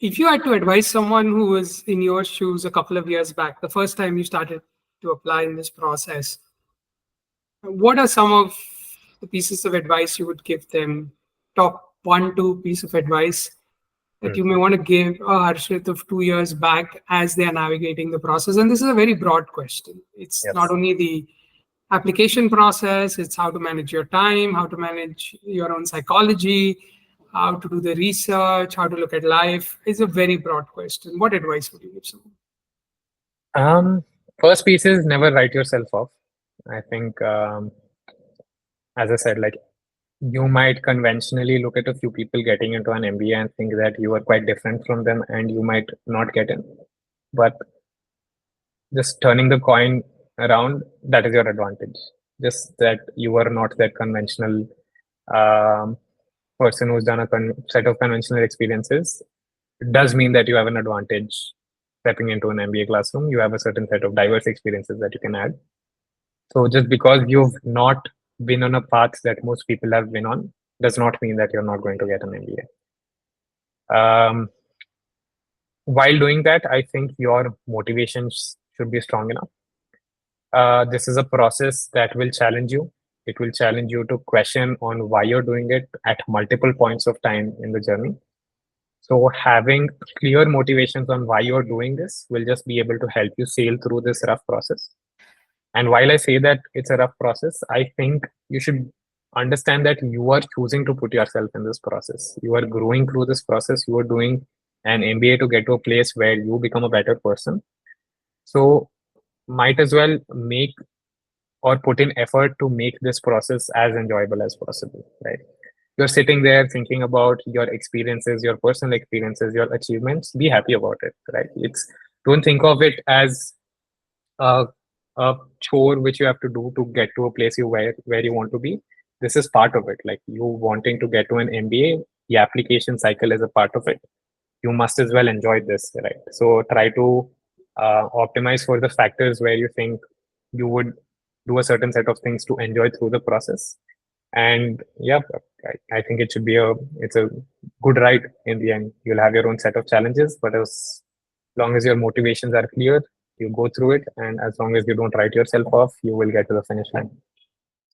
If you had to advise someone who was in your shoes a couple of years back, the first time you started to apply in this process, what are some of the pieces of advice you would give them? Top one, two piece of advice that you may want to give a Harshith of 2 years back as they are navigating the process? And this is a very broad question. It's not Yes. only the application process, it's how to manage your time, how to manage your own psychology, how to do the research, how to look at life. It's a very broad question. What advice would you give someone? Um, First piece is never write yourself off. I think, as I said, like you might conventionally look at a few people getting into an MBA and think that you are quite different from them and you might not get in. But just turning the coin around, that is your advantage. Just that you are not that conventional um, person who's done a set of conventional experiences. It does mean that you have an advantage stepping into an MBA classroom. You have a certain set of diverse experiences that you can add. So just because you've not been on a path that most people have been on does not mean that you're not going to get an MBA. While doing that, I think your motivations should be strong enough. This is a process that will challenge you. It will challenge you to question on why you're doing it at multiple points of time in the journey. So having clear motivations on why you're doing this will just be able to help you sail through this rough process. And while I say that it's a rough process, I think you should understand that you are choosing to put yourself in this process. You are growing through this process. You are doing an MBA to get to a place where you become a better person. So might as well make or put in effort to make this process as enjoyable as possible, right? You're sitting there thinking about your experiences, your personal experiences, your achievements. Be happy about it, right? Don't think of it as a, a chore which you have to do to get to a place where you want to be. This is part of it. Like you wanting to get to an MBA, the application cycle is a part of it. You must as well enjoy this, right? So try to optimize for the factors where you think you would do a certain set of things to enjoy through the process. And yeah, I think it's a good ride in the end. You'll have your own set of challenges, but as long as your motivations are clear, you go through it, and as long as you don't write yourself off, you will get to the finish line.